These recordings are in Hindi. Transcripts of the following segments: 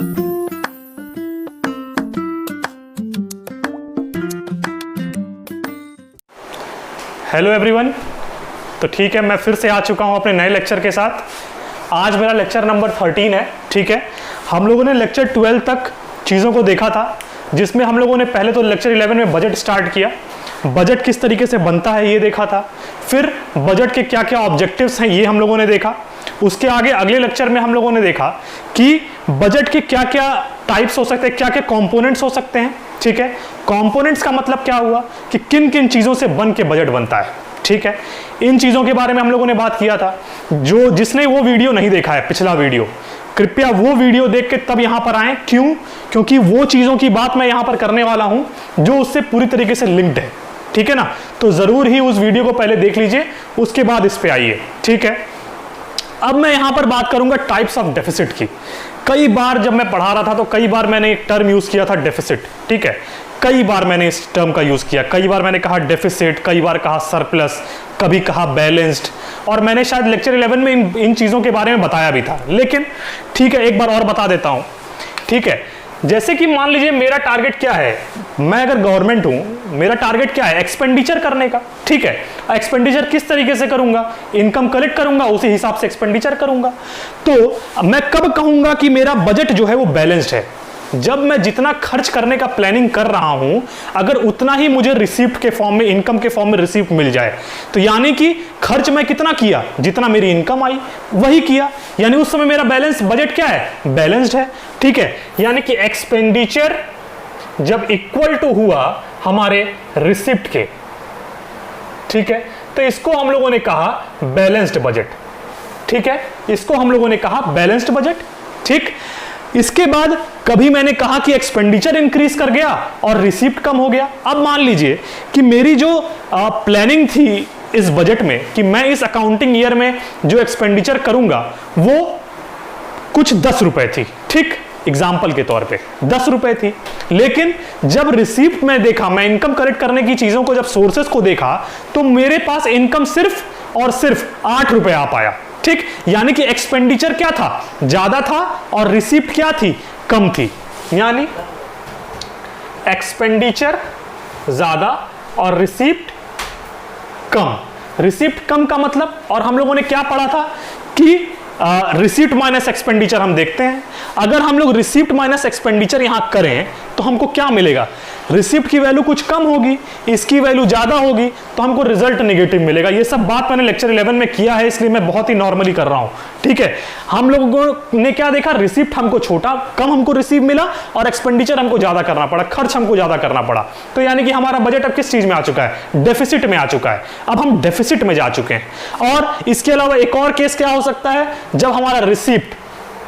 हेलो एवरीवन, तो ठीक है, मैं फिर से आ चुका हूं अपने नए लेक्चर के साथ। आज मेरा लेक्चर नंबर 13 है। ठीक है, हम लोगों ने लेक्चर 12 तक चीज़ों को देखा था, जिसमें हम लोगों ने पहले तो लेक्चर 11 में बजट स्टार्ट किया, बजट किस तरीके से बनता है ये देखा था, फिर बजट के क्या क्या ऑब्जेक्टिव्स हैं ये हम लोगों ने देखा। उसके आगे अगले लेक्चर में हम लोगों ने देखा कि बजट के क्या क्या टाइप्स हो सकते हैं, क्या क्या कंपोनेंट्स हो सकते हैं। ठीक है, कंपोनेंट्स का मतलब क्या हुआ कि किन किन चीज़ों से बन के बजट बनता है। ठीक है, इन चीज़ों के बारे में हम लोगों ने बात किया था। जिसने वो वीडियो नहीं देखा है, पिछला वीडियो, कृपया वो वीडियो देख के तब यहां पर आए। क्यों? क्योंकि वो चीज़ों की बात मैं यहां पर करने वाला हूं जो उससे पूरी तरीके से लिंक्ड है। ठीक है ना, तो ज़रूर ही उस वीडियो को पहले देख लीजिए, उसके बाद इस पे आइए। ठीक है, अब मैं यहां पर बात करूंगा टाइप्स ऑफ डेफिसिट की। कई बार जब मैं पढ़ा रहा था तो कई बार मैंने एक टर्म यूज किया था डेफिसिट। ठीक है, कई बार मैंने इस टर्म का यूज किया, कई बार मैंने कहा डेफिसिट, कई बार कहा सरप्लस, कभी कहा बैलेंस्ड, और मैंने शायद लेक्चर 11 में इन चीजों के बारे में बताया भी था। लेकिन ठीक है, एक बार और बता देता हूं। ठीक है, जैसे कि मान लीजिए मेरा टारगेट क्या है, मैं अगर गवर्नमेंट हूं, मेरा टारगेट क्या है, एक्सपेंडिचर करने का। ठीक है, एक्सपेंडिचर किस तरीके से करूंगा, इनकम कलेक्ट करूंगा, उसी हिसाब से एक्सपेंडिचर करूंगा। तो मैं कब कहूंगा कि मेरा बजट जो है वो बैलेंस्ड है? जब मैं जितना खर्च करने का प्लानिंग कर रहा हूं, अगर उतना ही मुझे रिसीप्ट के फॉर्म में, इनकम के फॉर्म में रिसीप्ट मिल जाए, तो यानी कि खर्च मैं कितना किया, जितना मेरी इनकम आई वही किया, यानी उस समय मेरा बैलेंस बजट क्या है, बैलेंस्ड है। ठीक है, यानी कि एक्सपेंडिचर जब इक्वल टू हुआ हमारे रिसीप्ट के, ठीक है, तो इसको हम लोगों ने कहा बैलेंस्ड बजट। ठीक है, इसको हम लोगों ने कहा बैलेंस्ड बजट। ठीक, इसके बाद कभी मैंने कहा कि एक्सपेंडिचर इंक्रीज कर गया और रिसीप्ट कम हो गया। अब मान लीजिए कि मेरी जो प्लानिंग थी इस बजट में कि मैं इस अकाउंटिंग ईयर में जो एक्सपेंडिचर करूंगा वो कुछ 10 रुपए थी। ठीक, एग्जाम्पल के तौर पे 10 रुपए थी, लेकिन जब रिसीप्ट में देखा, मैं इनकम कलेक्ट करने की चीजों को, जब सोर्सेस को देखा, तो मेरे पास इनकम सिर्फ और सिर्फ 8 रुपए आ पाया। ठीक, यानी कि एक्सपेंडिचर क्या था, ज्यादा था, और रिसीप्ट क्या थी, कम थी। यानी एक्सपेंडिचर ज्यादा और रिसीप्ट कम। रिसीप्ट कम का मतलब, और हम लोगों ने क्या पढ़ा था कि रिसीप्ट माइनस एक्सपेंडिचर हम देखते हैं। अगर हम लोग रिसीप्ट माइनस एक्सपेंडिचर यहां करें तो हमको क्या मिलेगा, रिसीप्ट की वैल्यू कुछ कम होगी, इसकी वैल्यू ज्यादा होगी, तो हमको रिजल्ट नेगेटिव मिलेगा। ये सब बात मैंने लेक्चर 11 में किया है, इसलिए मैं बहुत ही नॉर्मली कर रहा हूं। ठीक है, हम लोगों ने क्या देखा, रिसीप्ट हमको छोटा, कम हमको रिसीव मिला, और एक्सपेंडिचर हमको ज्यादा करना पड़ा, खर्च हमको ज्यादा करना पड़ा। तो यानी कि हमारा बजट अब किस चीज में आ चुका है, डेफिसिट में आ चुका है। अब हम डेफिसिट में जा चुके हैं। और इसके अलावा एक और केस क्या हो सकता है, जब हमारा रिसीप्ट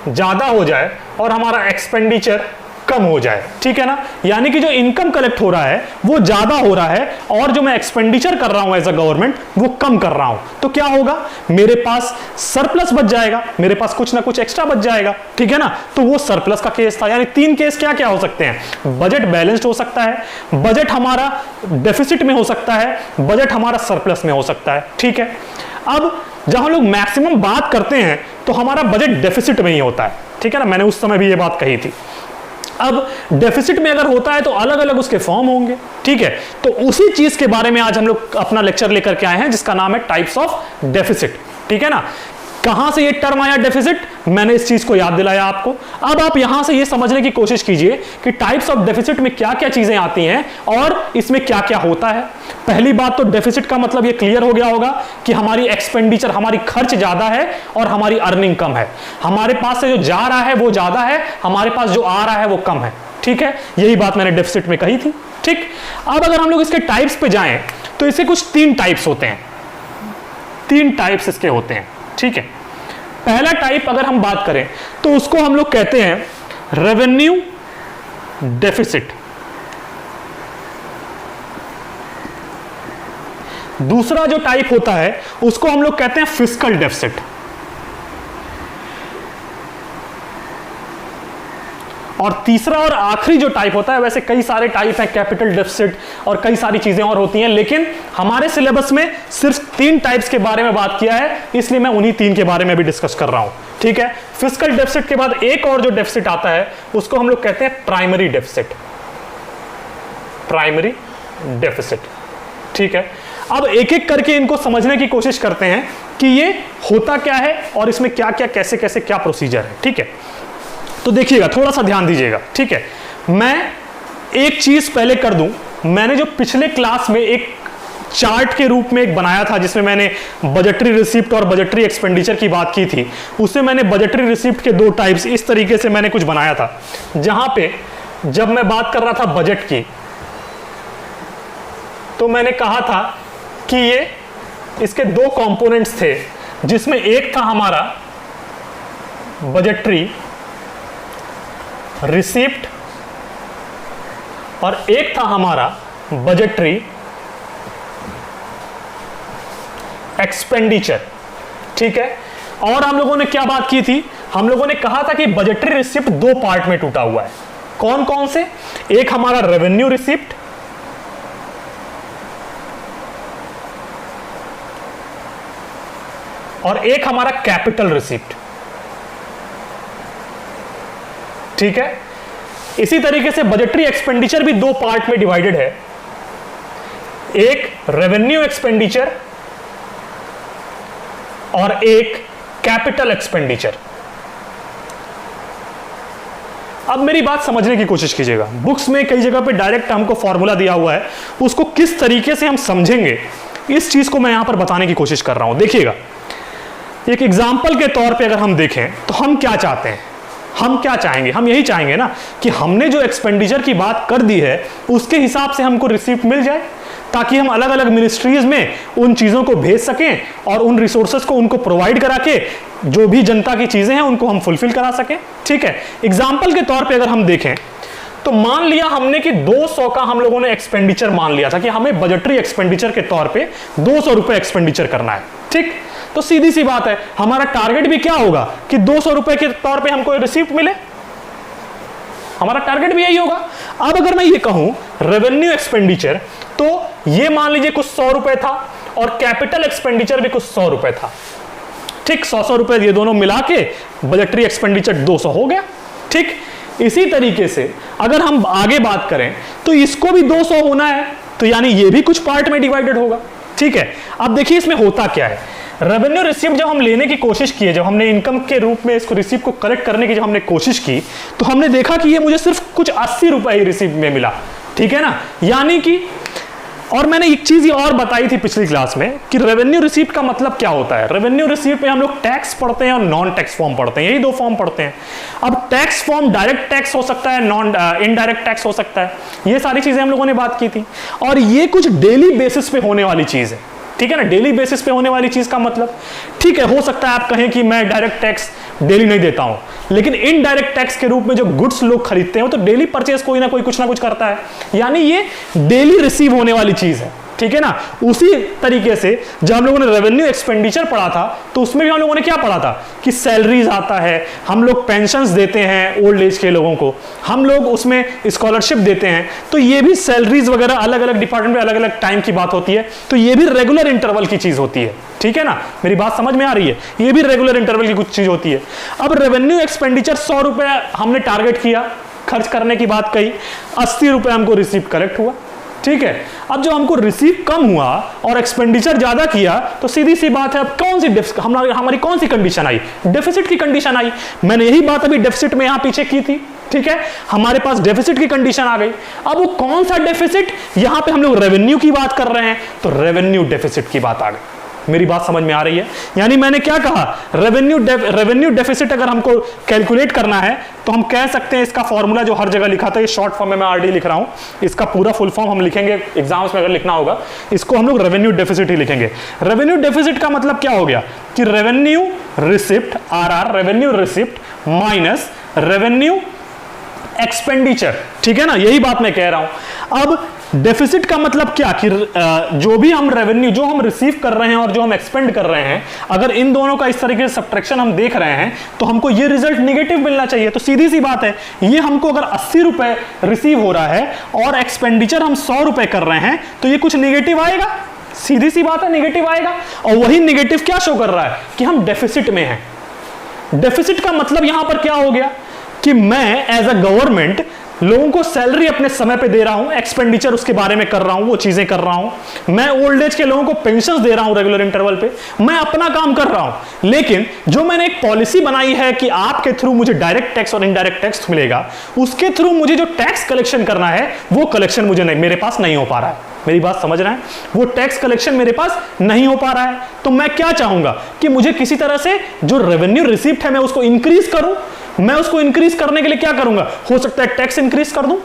ज्यादा हो जाए और हमारा एक्सपेंडिचर कम हो जाए। ठीक है ना, यानी कि जो इनकम कलेक्ट हो रहा है वो ज्यादा हो रहा है, और जो मैं एक्सपेंडिचर कर रहा हूं एज अ गवर्नमेंट वो कम कर रहा हूं, तो क्या होगा, मेरे पास सरप्लस बच जाएगा, मेरे पास कुछ ना कुछ एक्स्ट्रा बच जाएगा। ठीक है ना, तो वो सरप्लस का केस था। यानी 3 केस क्या क्या हो सकते हैं, बजट बैलेंस्ड हो सकता है, बजट हमारा डेफिसिट में हो सकता है, बजट हमारा सरप्लस में हो सकता है। ठीक है, अब जब हम लोग मैक्सिमम बात करते हैं तो हमारा बजट डेफिसिट में ही होता है। ठीक है ना, मैंने उस समय भी ये बात कही थी। अब डेफिसिट में अगर होता है तो अलग अलग उसके फॉर्म होंगे। ठीक है, तो उसी चीज के बारे में आज हम लोग अपना लेक्चर लेकर के आए हैं, जिसका नाम है टाइप्स ऑफ डेफिसिट। ठीक है ना, कहां से ये टर्म आया डेफिसिट, मैंने इस चीज को याद दिलाया आपको। अब आप यहां से ये समझने की कोशिश कीजिए कि टाइप्स ऑफ डेफिसिट में क्या क्या चीजें आती हैं और इसमें क्या क्या होता है। पहली बात तो डेफिसिट का मतलब ये क्लियर हो गया होगा कि हमारी एक्सपेंडिचर, हमारी खर्च ज्यादा है और हमारी अर्निंग कम है। हमारे पास से जो जा रहा है वो ज्यादा है, हमारे पास जो आ रहा है वो कम है। ठीक है, यही बात मैंने डेफिसिट में कही थी। ठीक, अब अगर हम लोग इसके टाइप्स पे जाएं तो इसे कुछ 3 टाइप्स होते हैं, 3 टाइप्स इसके होते हैं। ठीक है, पहला टाइप अगर हम बात करें तो उसको हम लोग कहते हैं रेवेन्यू डेफिसिट। दूसरा जो टाइप होता है उसको हम लोग कहते हैं फिस्कल डेफिसिट। और तीसरा और आखिरी जो टाइप होता है, वैसे कई सारे टाइप हैं, कैपिटल डेफिसिट और कई सारी चीजें और होती हैं, लेकिन हमारे सिलेबस में सिर्फ 3 टाइप्स के बारे में बात किया है, इसलिए मैं उन्हीं 3 के बारे में भी डिस्कस कर रहा हूं। ठीक है। फिस्कल डेफिसिट के बाद एक और जो डेफिसिट आता है उसको हम लोग कहते हैं प्राइमरी डेफिसिट, प्राइमरी डेफिसिट, ठीक है। अब एक एक करके इनको समझने की कोशिश करते हैं कि ये होता क्या है और इसमें क्या क्या कैसे कैसे क्या प्रोसीजर है, ठीक है। तो देखिएगा, थोड़ा सा ध्यान दीजिएगा, ठीक है। मैं एक चीज पहले कर दूं, मैंने जो पिछले क्लास में एक चार्ट के रूप में एक बनाया था जिसमें मैंने बजटरी रिसिप्ट और बजटरी एक्सपेंडिचर की बात की थी, उसमें मैंने बजटरी रिसिप्ट के दो टाइप्स इस तरीके से मैंने कुछ बनाया था, जहां पे जब मैं बात कर रहा था बजट की तो मैंने कहा था कि ये इसके दो कंपोनेंट्स थे, जिसमें एक था हमारा बजटरी रिसिप्ट और एक था हमारा बजटरी एक्सपेंडिचर, ठीक है। और हम लोगों ने क्या बात की थी, हम लोगों ने कहा था कि बजटरी रिसिप्ट दो पार्ट में टूटा हुआ है। कौन कौन से? एक हमारा रेवेन्यू रिसिप्ट और एक हमारा कैपिटल रिसिप्ट, ठीक है। इसी तरीके से बजटरी एक्सपेंडिचर भी दो पार्ट में डिवाइडेड है, एक रेवेन्यू एक्सपेंडिचर और एक कैपिटल एक्सपेंडिचर। अब मेरी बात समझने की कोशिश कीजिएगा, बुक्स में कई जगह पे डायरेक्ट हमको फॉर्मूला दिया हुआ है, उसको किस तरीके से हम समझेंगे इस चीज को मैं यहां पर बताने की कोशिश कर रहा हूं। देखिएगा, एक एग्जाम्पल के तौर पे अगर हम देखें तो हम क्या चाहते हैं, हम क्या चाहेंगे, हम यही चाहेंगे ना कि हमने जो एक्सपेंडिचर की बात कर दी है उसके हिसाब से हमको रिसिप्ट मिल जाए, ताकि हम अलग अलग मिनिस्ट्रीज में उन चीजों को भेज सकें और उन रिसोर्सेज को उनको प्रोवाइड करा के जो भी जनता की चीजें हैं उनको हम फुलफिल करा सकें, ठीक है। एग्जाम्पल के तौर पे अगर हम देखें तो मान लिया हमने कि 200 का हम लोगों ने एक्सपेंडिचर मान लिया था कि हमें बजटरी एक्सपेंडिचर के तौर पे 200 रुपए एक्सपेंडिचर करना है, ठीक। तो सीधी सी बात है, हमारा टारगेट भी क्या होगा कि 200 रुपए के तौर पे हमको रिसिप्ट मिले, हमारा टारगेट भी यही होगा। अब अगर मैं ये कहूं रेवेन्यू एक्सपेंडिचर, तो ये मान लीजिए कुछ 100 रुपए था और कैपिटल एक्सपेंडिचर भी कुछ 100 रुपए था, ठीक। 100 रुपए ये दोनों मिला के बजटरी एक्सपेंडिचर 200 हो गया, ठीक। इसी तरीके से अगर हम आगे बात करें तो इसको भी 200 होना है, तो यानी ये भी कुछ पार्ट में डिवाइडेड होगा, ठीक है। अब देखिए इसमें होता क्या है, रेवेन्यू रिसिप्ट जब हम लेने की कोशिश की, जब हमने इनकम के रूप में इसको रिसिप्ट को कलेक्ट करने की जब हमने कोशिश की, तो हमने देखा कि ये मुझे सिर्फ कुछ 80 रुपए ही रिसिप्ट में मिला, ठीक है ना। यानी कि, और मैंने एक चीज और बताई थी पिछली क्लास में कि रेवेन्यू रिसिप्ट का मतलब क्या होता है। रेवेन्यू रिसिप्ट में हम लोग टैक्स पढ़ते हैं और नॉन टैक्स फॉर्म पढ़ते हैं, यही दो फॉर्म पढ़ते हैं। अब टैक्स फॉर्म डायरेक्ट टैक्स हो सकता है, नॉन इनडायरेक्ट टैक्स हो सकता है, ये सारी चीजें हम लोगों ने बात की थी। और ये कुछ डेली बेसिस पे होने वाली चीज है, ठीक है ना। डेली बेसिस पे होने वाली चीज का मतलब, ठीक है, हो सकता है आप कहें कि मैं डायरेक्ट टैक्स डेली नहीं देता हूं, लेकिन इनडायरेक्ट टैक्स के रूप में जो गुड्स लोग खरीदते हैं तो डेली परचेस कोई ना कोई कुछ ना कुछ करता है, यानी ये डेली रिसीव होने वाली चीज है, ठीक है ना। उसी तरीके से जब हम लोगों ने रेवेन्यू एक्सपेंडिचर पढ़ा था तो उसमें भी हम लोगों ने क्या पढ़ा था कि सैलरीज आता है, हम लोग पेंशन्स देते हैं ओल्ड एज के लोगों को, हम लोग उसमें स्कॉलरशिप देते हैं, तो ये भी सैलरीज वगैरह अलग अलग डिपार्टमेंट में अलग अलग टाइम की बात होती है, तो ये भी रेगुलर इंटरवल की चीज होती है, ठीक है ना। मेरी बात समझ में आ रही है, ये भी रेगुलर इंटरवल की कुछ चीज होती है। अब रेवेन्यू एक्सपेंडिचर 100 रुपए हमने टारगेट किया, खर्च करने की बात कही, 80 रुपए हमको रिसीव कलेक्ट हुआ, ठीक है। अब जो हमको रिसीव कम हुआ और एक्सपेंडिचर ज्यादा किया, तो सीधी सी बात है अब कौन सी हमारी कौन सी कंडीशन आई, डेफिसिट की कंडीशन आई। मैंने यही बात अभी डेफिसिट में यहां पीछे की थी, ठीक है। हमारे पास डेफिसिट की कंडीशन आ गई। अब वो कौन सा डेफिसिट, यहां पे हम लोग रेवेन्यू की बात कर रहे हैं, तो रेवेन्यू डेफिसिट की बात आ गई। मेरी बात समझ में आ रही है? यानी मैंने क्या कहा, रेवेन्यू डेफिसिट अगर हमको कैलकुलेट करना है तो हम कह सकते हैं, इसका फॉर्मूला जो हर जगह लिखा था, ये शॉर्ट फॉर्म में मैं आरडी लिख रहा हूं, इसका पूरा फुल फॉर्म हम लिखेंगे एग्जाम्स में अगर लिखना होगा, इसको हम लोग रेवेन्यू डेफिसिट ही लिखेंगे। रेवेन्यू डेफिसिट का मतलब क्या हो गया कि revenue receipt, RR, revenue receipt minus revenue expenditure, ठीक है ना, यही बात मैं कह रहा हूं। अब डेफिसिट का मतलब क्या कि जो भी हम रेवेन्यू जो हम रिसीव कर रहे हैं और जो हम एक्सपेंड कर रहे हैं, अगर इन दोनों का इस तरीके से सब्ट्रैक्शन हम देख रहे हैं तो हमको ये रिजल्ट नेगेटिव मिलना चाहिए। तो सीधी सी बात है, ये हमको अगर 80 रुपए रिसीव हो रहा है और एक्सपेंडिचर हम 100 रुपए कर रहे हैं, तो ये कुछ नेगेटिव आएगा, सीधी सी बात है, नेगेटिव आएगा। और वही नेगेटिव क्या शो कर रहा है कि हम डेफिसिट में हैं, डेफिसिट का मतलब यहां पर क्या हो गया कि मैं एज अ गवर्नमेंट लोगों को सैलरी अपने समय पे दे रहा हूं, एक्सपेंडिचर उसके बारे में कर रहा हूं, वो चीजें कर रहा हूं, मैं ओल्ड एज के लोगों को पेंशन दे रहा हूं रेगुलर इंटरवल पे, मैं अपना काम कर रहा हूं। लेकिन जो मैंने एक पॉलिसी बनाई है कि आपके थ्रू मुझे डायरेक्ट टैक्स और इनडायरेक्ट टैक्स मिलेगा, उसके थ्रू मुझे जो टैक्स कलेक्शन करना है वो कलेक्शन मुझे नहीं, मेरे पास नहीं हो पा रहा है। मेरी बात समझ रहे हैं? वो टैक्स कलेक्शन मेरे पास नहीं हो पा रहा है। तो मैं क्या चाहूंगा कि मुझे किसी तरह से जो रेवेन्यू रिसीप्ट है मैं उसको इंक्रीज करूं। मैं उसको इंक्रीज करने के लिए क्या करूंगा? हो सकता है टैक्स इंक्रीज कर दूं,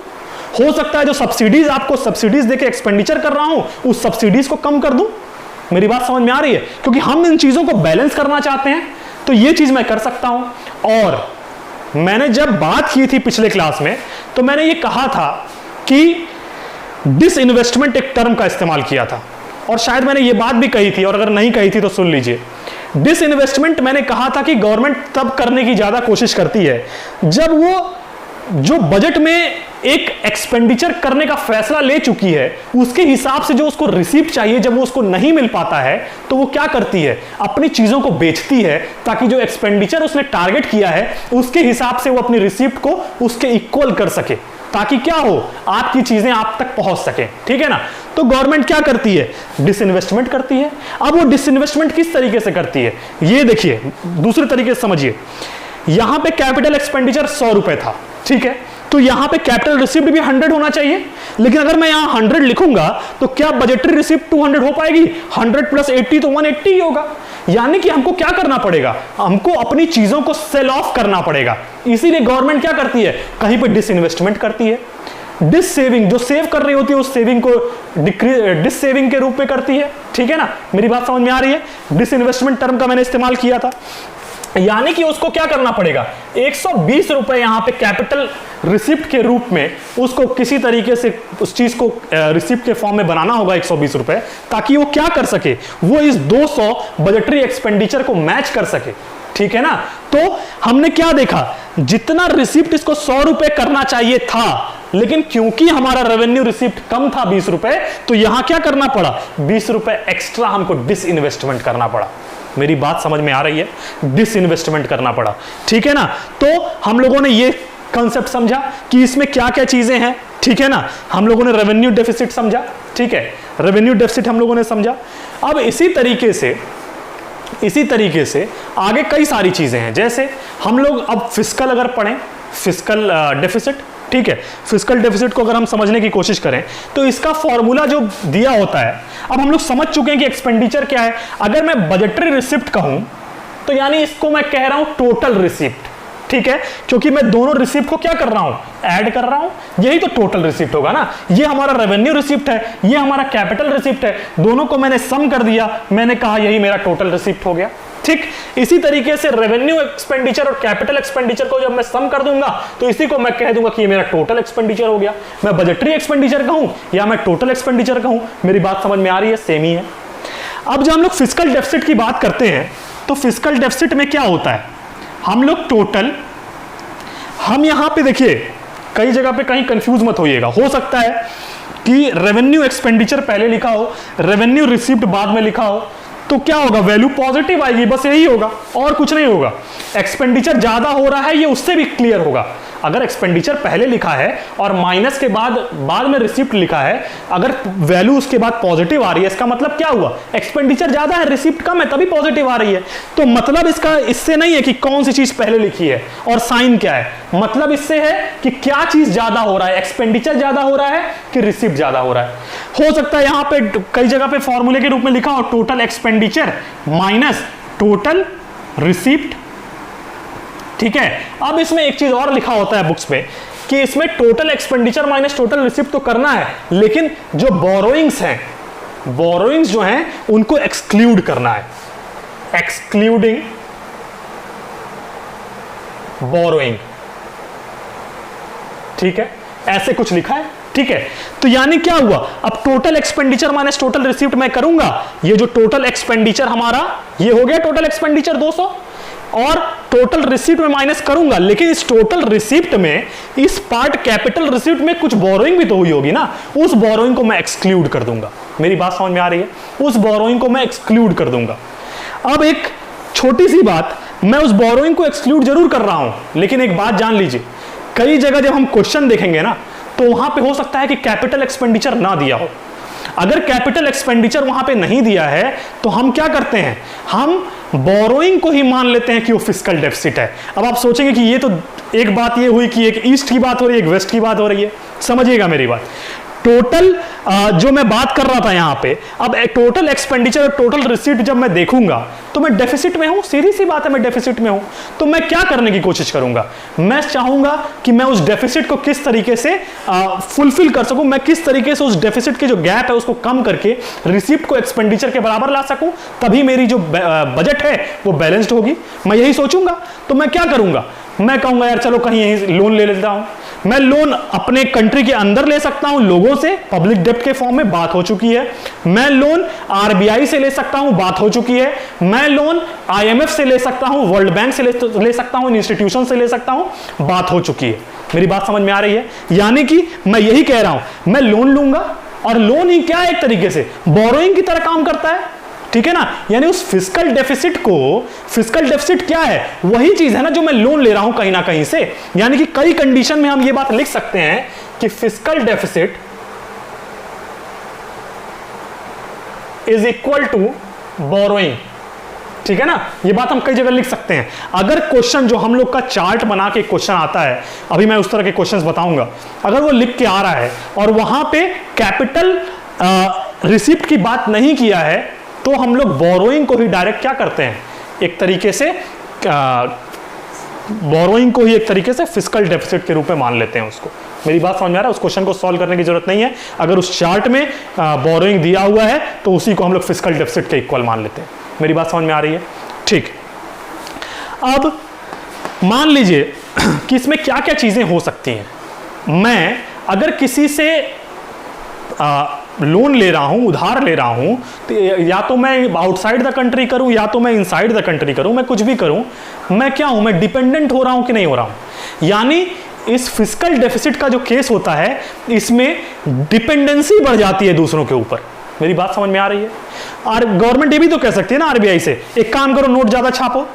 हो सकता है जो सब्सिडीज आपको सब्सिडीज देके एक्सपेंडिचर कर रहा हूं उस सब्सिडीज को कम कर दूं। मेरी बात समझ में आ रही है? क्योंकि हम इन चीजों को बैलेंस करना चाहते हैं, तो ये चीज मैं कर सकता हूं। और मैंने जब बात की थी पिछले क्लास में, तो मैंने ये कहा था कि डिसइन्वेस्टमेंट एक टर्म का इस्तेमाल किया था, और शायद मैंने ये बात भी कही थी, और अगर नहीं कही थी तो सुन लीजिए। डिसइन्वेस्टमेंट मैंने कहा था कि गवर्नमेंट तब करने की ज्यादा कोशिश करती है जब वो जो बजट में एक एक्सपेंडिचर करने का फैसला ले चुकी है उसके हिसाब से जो उसको रिसीप्ट चाहिए, जब वो उसको नहीं मिल पाता है तो वो क्या करती है? अपनी चीजों को बेचती है, ताकि जो एक्सपेंडिचर उसने टारगेट किया है उसके हिसाब से वो अपनी रिसीप्ट को उसके इक्वल कर सके, ताकि क्या हो, आपकी चीजें आप तक पहुंच सके। ठीक है ना? तो गवर्नमेंट क्या करती है? डिसइन्वेस्टमेंट करती है। अब वो डिसइन्वेस्टमेंट किस तरीके से करती है ये देखिए, दूसरे तरीके से समझिए। यहां पे कैपिटल एक्सपेंडिचर 100 रुपए था, ठीक है, तो यहां पे कैपिटल रिसिप्ट भी 100 होना चाहिए। लेकिन अगर मैं यहां 100 लिखूंगा तो क्या बजटरी रिसिप्ट 200 हो पाएगी? 100 प्लस 80 तो 180 ही होगा। यानी कि हमको क्या करना पड़ेगा? हमको अपनी चीजों को सेल ऑफ करना पड़ेगा। इसीलिए गवर्नमेंट क्या करती है? कहीं पे डिसइन्वेस्टमेंट करती है, डिस सेविंग, जो सेव कर रही होती है उस सेविंग को डिस सेविंग के रूप में करती है। ठीक है ना? मेरी बात समझ में आ रही है? डिसइन्वेस्टमेंट टर्म का मैंने इस्तेमाल किया था। यानी कि उसको क्या करना पड़ेगा? 120 रुपए यहां पे कैपिटल रिसिप्ट के रूप में उसको किसी तरीके से उस चीज को रिसिप्ट के फॉर्म में बनाना होगा 120 रुपए, ताकि वो क्या कर सके? वो इस 200 बजटरी एक्सपेंडिचर को मैच कर सके। ठीक है ना? तो हमने क्या देखा? जितना रिसिप्ट इसको 100 रुपए करना चाहिए था, लेकिन क्योंकि हमारा रेवेन्यू रिसिप्ट कम था 20 रुपए, तो यहां क्या करना पड़ा? 20 रुपए एक्स्ट्रा हमको डिसइन्वेस्टमेंट करना पड़ा। मेरी बात समझ में आ रही है? डिसइन्वेस्टमेंट करना पड़ा। ठीक है ना? तो हम लोगों ने ये कॉन्सेप्ट समझा कि इसमें क्या क्या चीजें हैं। ठीक है ना? हम लोगों ने रेवेन्यू डेफिसिट समझा। ठीक है, रेवेन्यू डेफिसिट हम लोगों ने समझा। अब इसी तरीके से आगे कई सारी चीजें हैं। जैसे हम लोग अब फिस्कल अगर पढ़ें, फिस्कल डेफिसिट, ठीक है, फिस्कल डेफिसिट को अगर हम समझने की कोशिश करें तो इसका फॉर्मूला जो दिया होता है, अब हम लोग समझ चुके हैं कि एक्सपेंडिचर क्या है। अगर मैं बजटरी रिसिप्ट कहूं तो यानी इसको मैं कह रहा हूं टोटल रिसिप्ट। ठीक है, क्योंकि मैं दोनों रिसिप्ट को क्या कर रहा हूं? ऐड कर रहा हूं। यही तो टोटल रिसिप्ट होगा ना। ये हमारा रेवेन्यू रिसिप्ट है, ये हमारा कैपिटल रिसिप्ट है, दोनों को मैंने सम कर दिया, मैंने कहा यही मेरा टोटल रिसिप्ट हो गया। ठीक, इसी तरीके से रेवेन्यू एक्सपेंडिचर और कैपिटल एक्सपेंडिचर को जब मैं सम कर दूंगा तो इसी को मैं कह दूंगा कि ये मेरा टोटल एक्सपेंडिचर हो गया। मैं बजटरी एक्सपेंडिचर कहूं या मैं टोटल एक्सपेंडिचर कहूं, मेरी बात समझ में आ रही है? सेम ही है। अब जब हम लोग फिस्कल डेफिसिट की बात करते हैं तो फिस्कल डेफिसिट में क्या होता है? हम लोग टोटल, हम यहां पे देखिए कई जगह पे कहीं कंफ्यूज मत होइएगा। हो सकता है कि रेवेन्यू एक्सपेंडिचर पहले लिखा हो, रेवेन्यू रिसिप्ट बाद में लिखा हो, तो क्या होगा? वैल्यू पॉजिटिव आएगी, बस यही होगा और कुछ नहीं होगा। एक्सपेंडिचर ज्यादा हो रहा है ये उससे भी क्लियर होगा। अगर एक्सपेंडिचर पहले लिखा है और माइनस के बाद में रिसिप्ट लिखा है, अगर वैल्यू उसके बाद पॉजिटिव आ रही है, इसका मतलब क्या हुआ? एक्सपेंडिचर ज्यादा है, रिसिप्ट कम है, तभी पॉजिटिव आ रही है। तो मतलब इसका इससे नहीं है कि कौन सी चीज पहले लिखी है और साइन क्या है। मतलब इससे है कि क्या चीज ज्यादा हो रहा है, एक्सपेंडिचर ज्यादा हो रहा है कि रिसिप्ट ज्यादा हो रहा है। हो सकता है यहां पे कई जगह पे फॉर्मूले के रूप में लिखा हो total expenditure minus total receipt. ठीक है, अब इसमें एक चीज और लिखा होता है बुक्स में कि इसमें total expenditure minus total receipt तो करना है, लेकिन जो बोरोइंग्स हैं, बोरोइंग्स जो हैं उनको एक्सक्लूड करना है। Excluding borrowing. ठीक है, ऐसे कुछ लिखा है। ठीक है, तो यानी क्या हुआ? अब total expenditure minus total receipt मैं करूंगा, ये जो टोटल एक्सपेंडिचर हमारा ये हो गया टोटल एक्सपेंडिचर 200, और टोटल रिसिप्ट में माइनस करूंगा, लेकिन इस टोटल रिसिप्ट में इस पार्ट कैपिटल रिसिप्ट में कुछ बोरोइंग भी तो हुई होगी ना, उस बोरोइंग को मैं एक्सक्लूड कर दूंगा। मेरी बात समझ में आ रही है? उस बोरोइंग को मैं एक्सक्लूड कर दूंगा। अब एक छोटी सी बात, मैं उस बोरोइंग को एक्सक्लूड जरूर कर रहा हूं, लेकिन एक बात जान लीजिए, कई जगह जब हम क्वेश्चन देखेंगे ना, तो वहां पे हो सकता है कि कैपिटल एक्सपेंडिचर ना दिया हो। अगर कैपिटल एक्सपेंडिचर वहां पे नहीं दिया है तो हम क्या करते हैं, हम बोरोइंग को ही मान लेते हैं कि वो फिस्कल डेफिसिट है। अब आप सोचेंगे कि ये तो एक बात ये हुई कि एक ईस्ट की बात हो रही है, एक वेस्ट की बात हो रही है। समझिएगा मेरी बात, टोटल जो मैं बात कर रहा था यहां पे, अब टोटल एक्सपेंडिचर और टोटल रिसीट जब मैं देखूंगा तो मैं डेफिसिट में हूं, सीधी सी बात है, मैं डेफिसिट में हूं। तो मैं क्या करने की कोशिश करूंगा, मैं चाहूंगा कि मैं उस डेफिसिट को किस तरीके से फुलफिल कर सकूं, मैं किस तरीके से उस डेफिसिट के जो गैप है उसको कम करके रिसीप्ट को एक्सपेंडिचर के बराबर ला सकूं, तभी मेरी जो बजट है वो बैलेंस्ड होगी। मैं यही सोचूंगा। तो मैं क्या करूंगा, मैं कहूंगा यार चलो कहीं यहीं लोन ले लेता हूं। मैं लोन अपने कंट्री के अंदर ले सकता हूं लोगों से, पब्लिक डेब्ट के फॉर्म में, बात हो चुकी है। मैं लोन आरबीआई से ले सकता हूं, बात हो चुकी है। मैं लोन आईएमएफ से ले सकता हूं, वर्ल्ड बैंक से ले सकता हूं, इंस्टीट्यूशन से ले सकता हूं, बात हो चुकी है। मेरी बात समझ में आ रही है? यानी कि मैं यही कह रहा हूं, मैं लोन लूंगा और लोन ही क्या एक तरीके से बोरोइंग की तरह काम करता है, ठीक है ना। यानी उस फिस्कल डेफिसिट को, फिस्कल डेफिसिट क्या है, वही चीज है ना जो मैं लोन ले रहा हूं कहीं ना कहीं से। यानी कि कई कंडीशन में हम ये बात लिख सकते हैं कि fiscal deficit is equal to borrowing, ठीक है ना। ये बात हम कई जगह लिख सकते हैं। अगर क्वेश्चन जो हम लोग का चार्ट बना के क्वेश्चन आता है, अभी मैं उस तरह के क्वेश्चंस बताऊंगा, अगर वो लिख के आ रहा है और वहां पे कैपिटल रिसिप्ट की बात नहीं किया है, तो हम लोग बोरोइंग को ही डायरेक्ट क्या करते हैं, एक तरीके से बोरोइंग को ही एक तरीके से फिस्कल डेफिसिट के रूप में मान लेते हैं उसको। मेरी बात समझ में आ रहा है? उस क्वेश्चन को सॉल्व करने की जरूरत नहीं है। अगर उस चार्ट में बोरोइंग दिया हुआ है तो उसी को हम लोग फिस्कल डेफिसिट के इक्वल मान लेते हैं। मेरी बात समझ में आ रही है? ठीक। अब मान लीजिए कि इसमें क्या क्या चीजें हो सकती हैं। मैं अगर किसी से लोन ले रहा हूं, उधार ले रहा हूं, तो या तो मैं आउटसाइड द कंट्री करूं या तो मैं इनसाइड द कंट्री करूं, मैं कुछ भी करूं, मैं क्या हूं, मैं डिपेंडेंट हो रहा हूं कि नहीं हो रहा हूं। यानी इस फिस्कल डेफिसिट का जो केस होता है, इसमें डिपेंडेंसी बढ़ जाती है दूसरों के ऊपर। मेरी बात समझ में आ रही है? और गवर्नमेंट ये भी तो कह सकती है ना आरबीआई से, एक काम करो नोट ज्यादा छापो,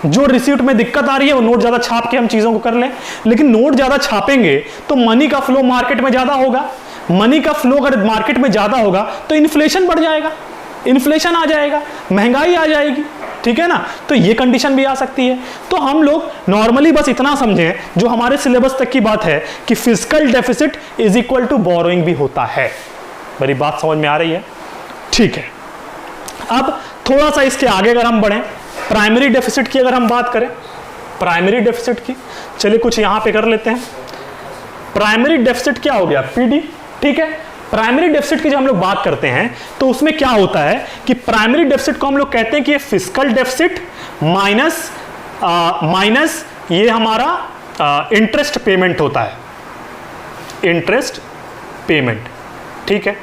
जो रिसीप्ट में दिक्कत आ रही है वो नोट ज्यादा छाप के हम चीजों को कर लें। लेकिन नोट ज्यादा छापेंगे तो मनी का फ्लो मार्केट में ज्यादा होगा, मनी का फ्लो अगर मार्केट में ज्यादा होगा तो इन्फ्लेशन बढ़ जाएगा, इन्फ्लेशन आ जाएगा, महंगाई आ जाएगी, ठीक है ना। तो ये कंडीशन भी आ सकती है। तो हम लोग नॉर्मली बस इतना समझें, जो हमारे सिलेबस तक की बात है, कि fiscal deficit is equal to borrowing भी होता है। मेरी बात समझ में आ रही है? ठीक है। अब थोड़ा सा इसके आगे अगर हम बढ़ें, प्राइमरी डेफिसिट की अगर हम बात करें, प्राइमरी डेफिसिट की, चलिए कुछ यहां पे कर लेते हैं। प्राइमरी डेफिसिट क्या हो गया, पीडी, ठीक है। प्राइमरी डेफिसिट की जब हम लोग बात करते हैं तो उसमें क्या होता है कि प्राइमरी डेफिसिट को हम लोग कहते हैं कि ये फिस्कल डेफिसिट माइनस ये हमारा इंटरेस्ट पेमेंट होता है, इंटरेस्ट पेमेंट, ठीक है।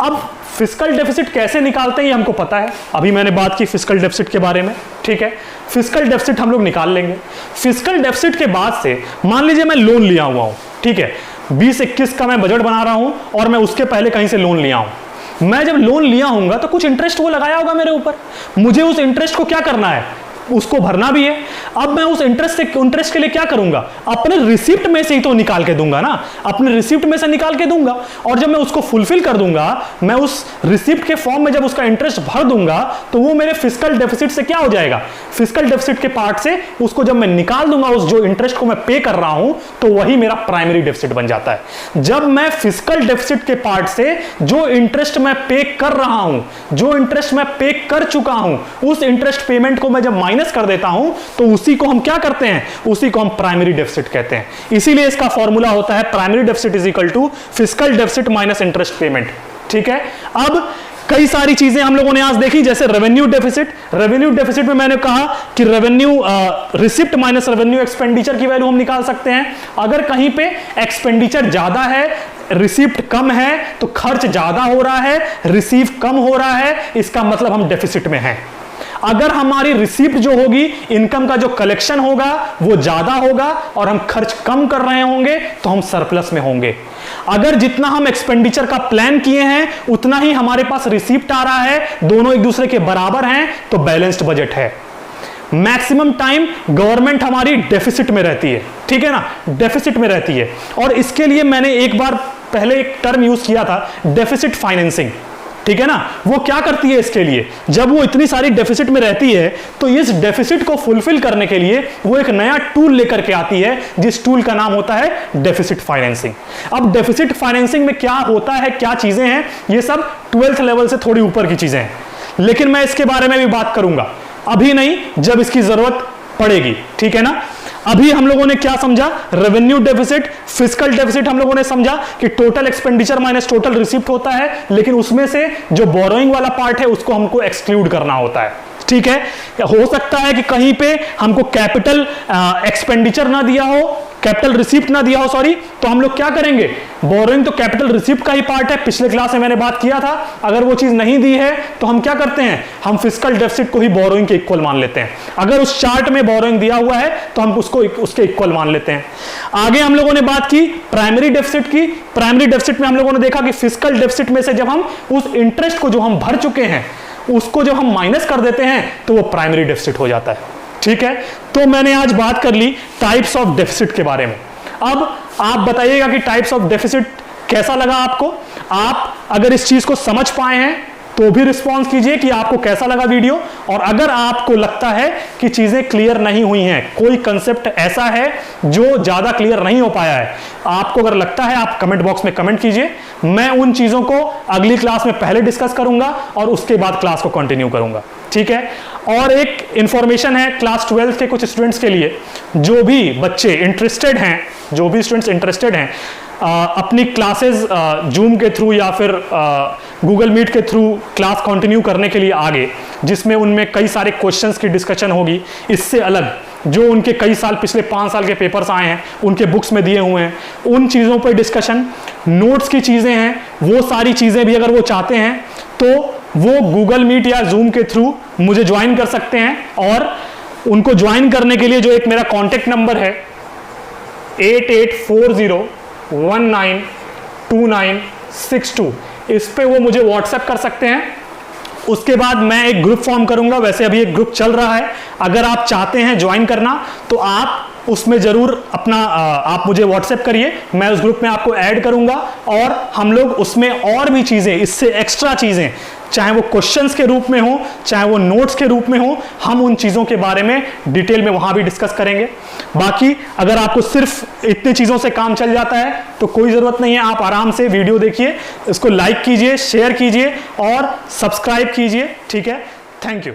अब फिस्कल डेफिसिट कैसे निकालते हैं ये हमको पता है, अभी मैंने बात की फिस्कल डेफिसिट के बारे में, ठीक है। फिस्कल डेफिसिट हम लोग निकाल लेंगे। फिस्कल डेफिसिट के बाद से मान लीजिए मैं लोन लिया हुआ हूं, ठीक है, 20-21 का मैं बजट बना रहा हूं और मैं उसके पहले कहीं से लोन लिया हूं। मैं जब लोन लिया हूंगा तो कुछ इंटरेस्ट वो लगाया होगा मेरे ऊपर, मुझे उस इंटरेस्ट को क्या करना है, उसको भरना भी है। अब मैं उस इंटरेस्ट के लिए क्या करूंगा, अपने रिसिप्ट में से ही तो निकाल के दूंगा ना, अपने रिसिप्ट में से निकाल के दूंगा। और जब मैं उसको फुलफिल कर दूंगा, मैं उस रिसिप्ट के फॉर्म में जब उसका इंटरेस्ट भर दूंगा, तो वो मेरे फिस्कल डेफिसिट से क्या हो जाएगा, फिस्कल डेफिसिट के पार्ट से उसको जब मैं निकाल दूंगा, उस जो इंटरेस्ट को मैं पे कर रहा हूं, तो वही मेरा प्राइमरी डेफिसिट बन जाता है। जब मैं फिस्कल डेफिसिट के पार्ट से जो इंटरेस्ट मैं पे कर रहा हूं, जो इंटरेस्ट मैं पे कर चुका हूं, उस इंटरेस्ट पेमेंट को मैं जब माइनस कर देता हूं, तो उसी को हम क्या करते हैं, उसी को हम प्राइमरी डेफिसिट कहते हैं। इसीलिए इसका फॉर्मूला होता है primary deficit is equal to fiscal deficit minus interest payment, ठीक है। अब कई सारी चीजें हम लोगों ने आज देखी, जैसे रेवेन्यू डेफिसिट। रेवेन्यू डेफिसिट में मैंने कहा कि revenue receipt minus revenue expenditure की वैल्यू हम निकाल सकते हैं। अगर कहीं पे एक्सपेंडिचर ज्यादा है, रिसिप्ट कम है, तो खर्च ज्यादा हो रहा है, रिसीव कम हो रहा है, इसका मतलब हम डेफिसिट में हैं। अगर हमारी रिसीप्ट जो होगी, इनकम का जो कलेक्शन होगा वो ज्यादा होगा और हम खर्च कम कर रहे होंगे, तो हम सरप्लस में होंगे। अगर जितना हम एक्सपेंडिचर का प्लान किए हैं उतना ही हमारे पास रिसीप्ट आ रहा है, दोनों एक दूसरे के बराबर हैं, तो बैलेंस्ड बजट है। मैक्सिमम टाइम गवर्नमेंट हमारी डेफिसिट में रहती है, ठीक है ना, डेफिसिट में रहती है। और इसके लिए मैंने एक बार पहले एक टर्म यूज किया था, डेफिसिट फाइनेंसिंग, ठीक है ना। वो क्या करती है इसके लिए, जब वो इतनी सारी डेफिसिट में रहती है तो इस डेफिसिट को फुलफिल करने के लिए वो एक नया टूल लेकर के आती है, जिस टूल का नाम होता है डेफिसिट फाइनेंसिंग। अब डेफिसिट फाइनेंसिंग में क्या होता है, क्या चीजें हैं, ये सब 12th लेवल से थोड़ी ऊपर की चीजें हैं, लेकिन मैं इसके बारे में भी बात करूंगा, अभी नहीं, जब इसकी जरूरत पड़ेगी, ठीक है ना। अभी हम लोगों ने क्या समझा, रेवेन्यू डेफिसिट, फिस्कल डेफिसिट हम लोगों ने समझा कि total expenditure minus total receipt होता है, लेकिन उसमें से जो बोरोइंग वाला पार्ट है उसको हमको एक्सक्लूड करना होता है, ठीक है। हो सकता है कि कहीं पे हमको कैपिटल एक्सपेंडिचर ना दिया हो, कैपिटल रिसिप्ट ना दिया हो, सॉरी, तो हम लोग क्या करेंगे, बोरोइंग तो कैपिटल रिसिप्ट का ही पार्ट है, पिछले क्लास में मैंने बात किया था। अगर वो चीज नहीं दी है तो हम क्या करते हैं, हम फिस्कल डेफिसिट को ही बोरोइंग के इक्वल मान लेते हैं। अगर उस चार्ट में बोरोइंग दिया हुआ है तो हम उसको उसके इक्वल मान लेते हैं। आगे हम लोगों ने बात की प्राइमरी डेफिसिट की। प्राइमरी डेफिसिट में हम लोगों ने देखा कि फिस्कल डेफिसिट में से जब हम उस इंटरेस्ट को जो हम भर चुके हैं उसको जब हम माइनस कर देते हैं तो वो प्राइमरी डेफिसिट हो जाता है, ठीक है। तो मैंने आज बात कर ली टाइप्स ऑफ डेफिसिट के बारे में। अब आप बताइएगा कि टाइप्स ऑफ डेफिसिट कैसा लगा आपको। आप अगर इस चीज को समझ पाए हैं तो भी रिस्पॉन्स कीजिए कि आपको कैसा लगा वीडियो, और अगर आपको लगता है कि चीजें क्लियर नहीं हुई हैं, कोई कंसेप्ट ऐसा है जो ज्यादा क्लियर नहीं हो पाया है, आपको अगर लगता है आप कमेंट बॉक्स में कमेंट कीजिए। मैं उन चीजों को अगली क्लास में पहले डिस्कस करूंगा और उसके बाद क्लास को कंटिन्यू करूंगा, ठीक है। और एक इंफॉर्मेशन है क्लास 12 के कुछ स्टूडेंट्स के लिए, जो भी बच्चे इंटरेस्टेड हैं, जो भी स्टूडेंट्स इंटरेस्टेड हैं अपनी क्लासेस जूम के थ्रू या फिर गूगल मीट के थ्रू क्लास कंटिन्यू करने के लिए आगे, जिसमें उनमें कई सारे क्वेश्चंस की डिस्कशन होगी, इससे अलग जो उनके कई साल पिछले 5 साल के पेपर्स आए हैं उनके बुक्स में दिए हुए हैं, उन चीज़ों पर डिस्कशन, नोट्स की चीज़ें हैं, वो सारी चीज़ें भी अगर वो चाहते हैं तो वो गूगल मीट या जूम के थ्रू मुझे ज्वाइन कर सकते हैं। और उनको ज्वाइन करने के लिए जो एक मेरा कॉन्टेक्ट नंबर है 8840192962, इस पे वो मुझे व्हाट्सएप कर सकते हैं। उसके बाद मैं एक ग्रुप फॉर्म करूंगा, वैसे अभी एक ग्रुप चल रहा है, अगर आप चाहते हैं ज्वाइन करना तो आप उसमें जरूर अपना आप मुझे व्हाट्सएप करिए, मैं उस ग्रुप में आपको ऐड करूंगा और हम लोग उसमें और भी चीजें, इससे एक्स्ट्रा चीजें, चाहे वो क्वेश्चंस के रूप में हो चाहे वो नोट्स के रूप में हो, हम उन चीज़ों के बारे में डिटेल में वहां भी डिस्कस करेंगे। बाकी अगर आपको सिर्फ इतनी चीज़ों से काम चल जाता है तो कोई ज़रूरत नहीं है, आप आराम से वीडियो देखिए, इसको लाइक कीजिए, शेयर कीजिए और सब्सक्राइब कीजिए, ठीक है। Thank you.